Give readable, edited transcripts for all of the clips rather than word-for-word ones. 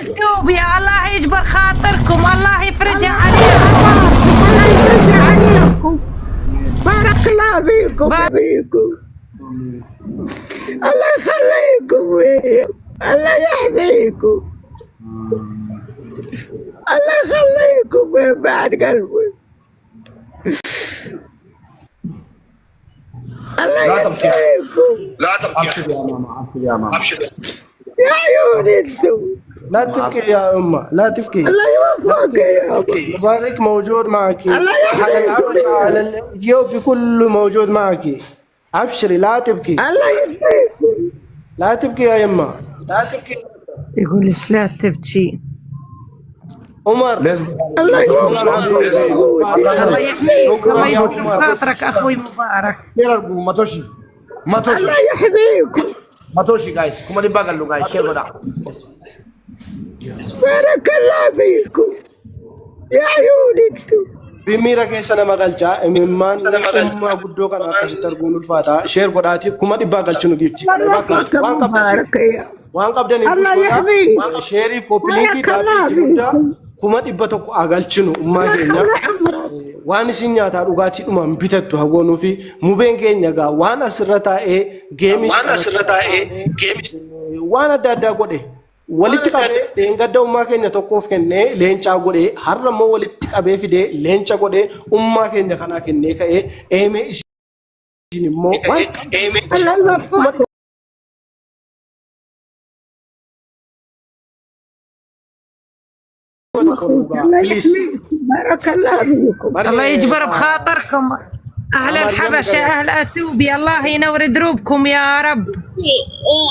توب يا الله يجبر خاطركم الله يفرجها عليكم الله يفرجها عليكم بارك الله فيكم فيكم الله يخليكم الله يحميكم الله يخليكم بعد قلبي الله يحميكم لا تبكي ابشر يا ماما ابشر يا ماما ابشر يا عيوني انتم لا تبكي يا امه لا تبكي الله يوفقك يا ابو مبارك موجود معك الله على يحميكم العرش على الاثيوبي كله موجود معك ابشري لا تبكي الله يحميكم لا تبكي يا يما لا تبكي يقول لك لا تبكي عمر الله يوفقك الله يحميك الله يا يجبر عمر. خاطرك اخوي مبارك ماتوشي ماتوشي الله يحميكم ماتوشي جايز كما دي باغال لو جايز شير بدا بارك الله فيكم يا عيوني انتم بميرا كيسنا مغالجا اممان امما غدو كان اكاسي ترغون الفاتا شير غداتي كما دي باغال چنو گيفتي مبارك يا وان قبدني الله يحميك. شيري بوبليكي بارك الله تابي فيكم. كما دبتو اغال چنو امما كينيا waan isin nyaataa dhugaatii dhumaan bitattu hagoonuu fi mubeen keenya gaa waan asirra taa'ee waan adda addaa godhe walitti qabee dheengadda ummaa keenya tokkoof kennee leencaa godhe har'a immoo walitti qabee fidee leenca godhe ummaa keenya kanaa kennee ka'ee eemee isin immoo waan الله يوفقك الله يحميكم بارك الله فيكم الله يجبر بخاطركم اهل الحبشه اهل اثيوبيا الله ينور دروبكم يا رب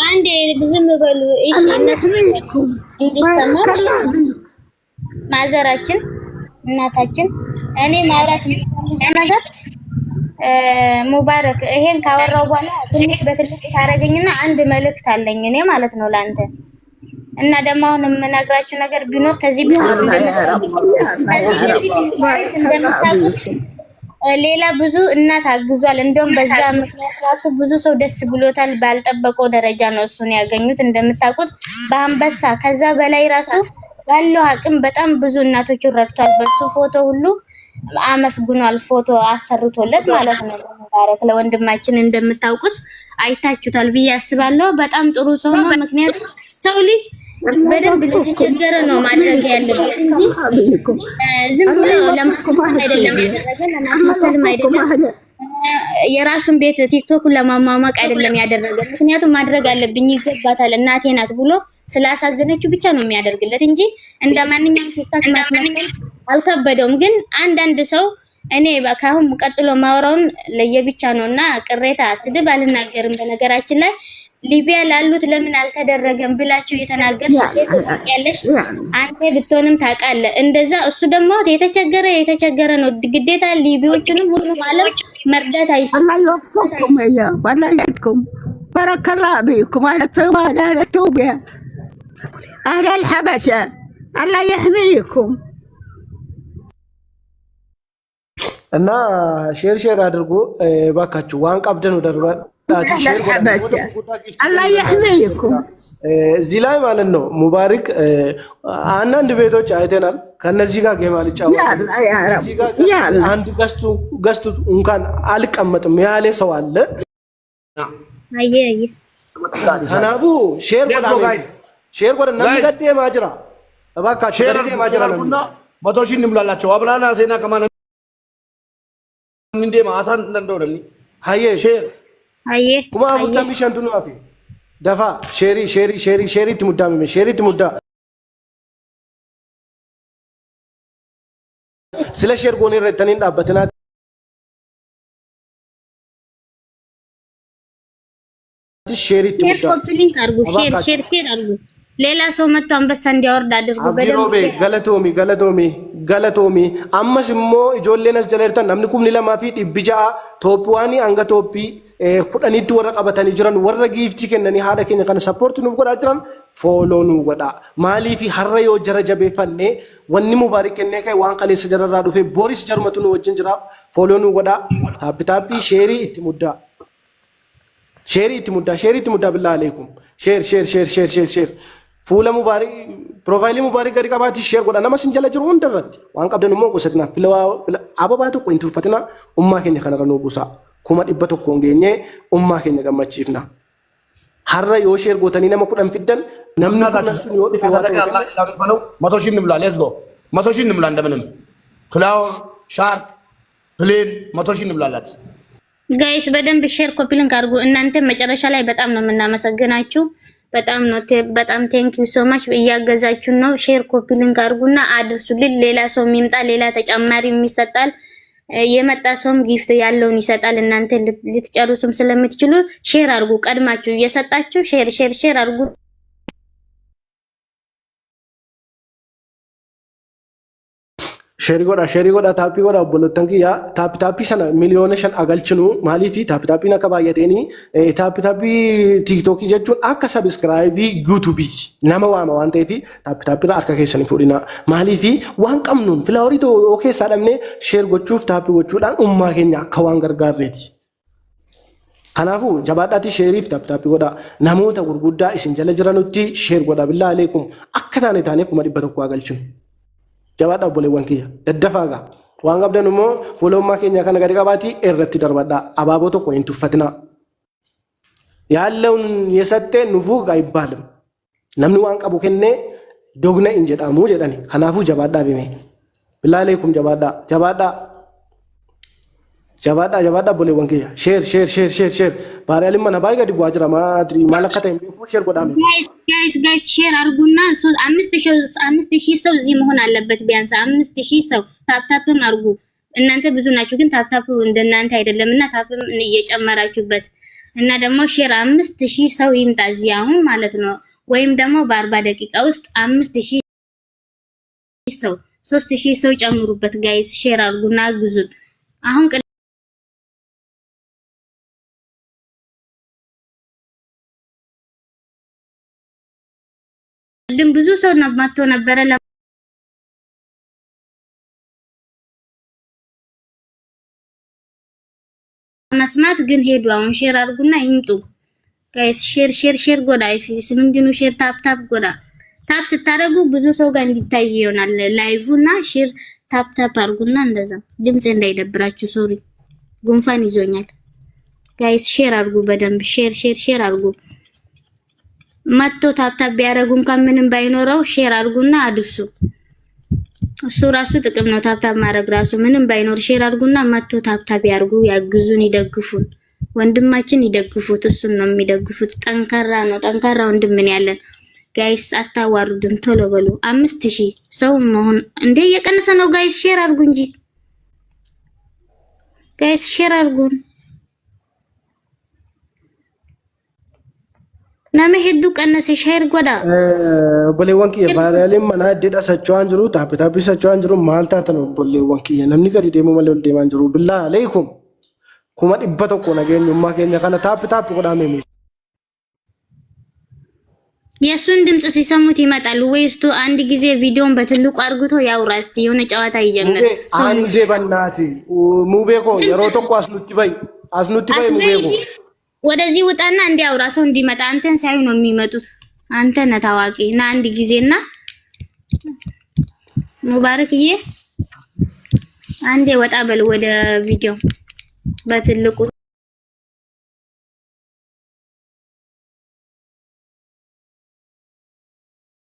عندي بزم بلو ايش الله يحميكم بارك الله فيكم ማዘራችን እናታችን እኔ ማውራት ይችላል ነገር ሙባረክ ይሄን ካወራው በኋላ ትንሽ በትልቅ ታረገኝና አንድ መልእክት አለኝ እኔ ማለት ነው ላንተ እና ደግሞ አሁን የምነግራችሁ ነገር ቢኖር ከዚህ ሌላ ብዙ እናት አግዟል እንደውም በዛ ምክንያት ራሱ ብዙ ሰው ደስ ብሎታል ባልጠበቀው ደረጃ ነው እሱን ያገኙት እንደምታውቁት በአንበሳ ከዛ በላይ ራሱ ባለው አቅም በጣም ብዙ እናቶችን ረድቷል በሱ ፎቶ ሁሉ አመስግኗል ፎቶ አሰርቶለት ማለት ነው ሙባረክ ለወንድማችን እንደምታውቁት አይታችሁታል ብዬ አስባለሁ በጣም ጥሩ ሰው ነው ምክንያቱም ሰው ልጅ በደንብ ለተቸገረ ነው ማድረግ ያለበት እንጂ ዝም ብሎ ለማስመሰል አይደለም ያደረገ ለማስመሰልም አይደለም የራሱን ቤት ቲክቶክ ለማማማቅ አይደለም ያደረገ ምክንያቱም ማድረግ አለብኝ ይገባታል እናቴ ናት ብሎ ስላሳዘነችው ብቻ ነው የሚያደርግለት እንጂ እንደማንኛውም ቲክቶክ ማስመሰል አልከበደውም ግን አንዳንድ ሰው እኔ ካሁን ቀጥሎ ማውራውን ለየብቻ ነውና ቅሬታ ስድብ አልናገርም በነገራችን ላይ ሊቢያ ላሉት ለምን አልተደረገም ብላችሁ የተናገርሽ ያለሽ አንተ ብትሆንም ታውቃለህ እንደዛ እሱ ደግሞ የተቸገረ ነው ግዴታ ሊቢዎቹንም ሁሉም ዓለም መርዳት አይችልም الله يوفقكم يا والله يعيدكم بارك الله فيكم على الثواب على التوبة أهل الحبشة الله يحميكم እና ሼር አድርጉ ባካችሁ ዋን ቀብደን ወደርባ الله يحميكم እዚህ ላይ ማለት ነው ሙባረክ አንዳንድ ቤቶች አይተናል ከነዚህ ጋር ገማል ጫወታ يا رب يا الله አንድ ገስቱ እንኳን አልቀመጥም ያለ ሰው አለ አየ ከናቡ ሼር ጎዳ ነምገደ ማጅራ እባካችሁ ሼር ገደ ማጅራ ነው መቶሺ እንምላላቸው አብራና ሴና ከማን እንዴ ማሳን እንደው ደም ሃየ ሼር አየ kuma muddami shantu nu afi dafa sheri tmudami sheri tmudda sila sher goni retanin dabbatna sheri tmudda ኮፕሊንግ አርጉ ሼር አርጉ ሌላ ሰው መጥቶ አንበሳ እንዲያወርድ አድርጉ በደንብ ገለቶሚ አመስ ሞ ኢጆሌነስ ጀለርተን namni kumni lama fi dhibija toopwaani anga tooppi kudhanitti warra qabatanii jiran warra giiftii kennanii haadha keenya kana support nuuf godhaa jiran follow nu godha maalii fi har'a yoo jara jabeeffannee wanni mubaarak kennee ka'e waan qaleessa jararraa dhufe boris jarmatu nu wajjin jira follow nu godha taappi sheerii itti muddaa bilaa alaykum share fuula mubaarik profaayilii mubaarik gadi qabaati share godha nama sinjala jiru hundarratti waan qabdan immoo qosatina fila ababaa tokko hin tuffatina ummaa keenya kanarra nuu buusa 100 geenye ummaa keenya gammachiifna har'a yoo share gootanii nama 10 fiddan namni kun sun yoo dhufe waa ta'u 100 ሺህ እንብላ ሌትስ ጎ 100 ሺህ እንብላ እንደምንም ፍላወር ሻርፕ ፕሌን 100 ሺህ እንብላላት ጋይስ በደንብ ሼር ኮፒ ሊንክ አድርጉ እናንተ መጨረሻ ላይ በጣም ነው የምናመሰግናችሁ በጣም ቴንክ ዩ ሶ ማች እያገዛችሁ ነው ሼር ኮፒ ሊንክ አድርጉና አድርሱልን ሌላ ሰው የሚምጣ ሌላ ተጨማሪ የሚሰጣል የመጣ ሰውም ጊፍት ያለውን ይሰጣል እናንተ ልትጨርሱም ስለምትችሉ ሼር አድርጉ ቀድማችሁ እየሰጣችሁ ሼር አድርጉ Sheri goda tapi goda bolotan ki ya tapi sana miliyon shan agalchinu mali fi tapi na kabayateni tapi TikTok jechuun akka subscribe YouTube nama waama waan ta'eef tapi na akka keessan fudhina mali fi waan qabnuun filaaworii to okay sadamne share gochuuf tapi gochuudhaan ummaa keenya akka waan gargaarreeti. Kanaafu jabaadhaati sheeriif tapi goda namoota gurguddaa isin jala jiranutti share goda billahi alaykum akka taane kuma 100 agalchinu. Jabaadha obboleewwan kiyya daddafaaga waan qabdan immoo fuulummaa keenya kana gadi qabaati irratti darbadha abaaboo tokko hin tuffatina yaallawun yesatte nufuuga ibbaalam namni waan qabu kenne dogna in jedhamu jedhani kanaafu jabaadha bime billahi alaykum jabaadha obboleewwan kiyya share baariyaalin mana baay'ee gadi bu'aa jira maal akka ta'e share godhaame guys share አርጉና 5000 ሰው እዚህ መሆን አለበት ቢያንስ 5000 ሰው ታፕታፕም አርጉ እናንተ ብዙ ናችሁ ግን ታፕታፕ እንደናንተ አይደለምና ታፕም እየጨመራችሁበት እና ደግሞ ሼር 5000 ሰው ይምጣ እዚህ አሁን ማለት ነው ወይም ደግሞ በ40 ደቂቃ ውስጥ 5000 ሰው 3000 ሰው ጨምሩበት ጋይስ ሼር አርጉና ግዙን አሁን ግን ብዙ ሰው መጥቶ ነበር ለመስማት ግን ሄዱ አሁን ሼር አድርጉና ይምጡ ጋይስ ሼር ጎዳ አይፊስ ምንድነው ሼር ታፕ ጎዳ ታፕ ስታደርጉ ብዙ ሰው ጋር እንዲታይ ይሆናል ላይቭና ሼር ታፕ አድርጉና እንደዛ ድምጽ እንዳይደብራችሁ ሶሪ ጉንፋን ይዞኛል ጋይስ ሼር አድርጉ በደንብ ሼር አድርጉ መጥቶ ታፕ ቢያረጉም ከምንም ባይኖረው ሼር አድርጉና አድርሱ እሱ ራሱ ጥቅም ነው ታፕ ማድረግ ራሱ ምንም ባይኖር ሼር አድርጉና መጥቶ ታፕ ያርጉ ያግዙን ይደግፉን ወንድማችን ይደግፉት እሱን ነው የሚደግፉት ጠንካራ ወንድም ምን ያለን ጋይስ አታዋሩድም ቶሎ በሉ 5000 ሰው መሆን እንዴ የቀነሰ ነው ጋይስ ሼር አድርጉ እንጂ ጋይስ ሼር አድርጉን nama hedduu qannase share godha obboleewwan kiyya baariyaaleen mana heddeedha socho'aan jiru taappi socho'aan jiru maal taatan obboleewwan kiyya namni gadi deemu malee ol deemaan jiru billahi alaykum 100 nageenyummaa keenya kana taappi godhaame የሱን ድምጽ ሲሰሙት ይመጣሉ ወይስ አንድ ጊዜ ቪዲዮን በትልቁ አርግቶ ያውራ እስቲ የሆነ ጨዋታ ይጀምር አንዴ በእናቴ ሙቤኮ የሮ ተቆ አስኑቲ በይ ሙቤኮ ወደዚህ ወጣና እንዲያውራ ሰው እንዲመጣ አንተን ሳይሆን ነው የሚመጡት አንተ ነህ ታዋቂ እና አንድ ጊዜና ሙባረክዬ አንዴ ወጣ በል ወደ ቪዲዮ በትልቁ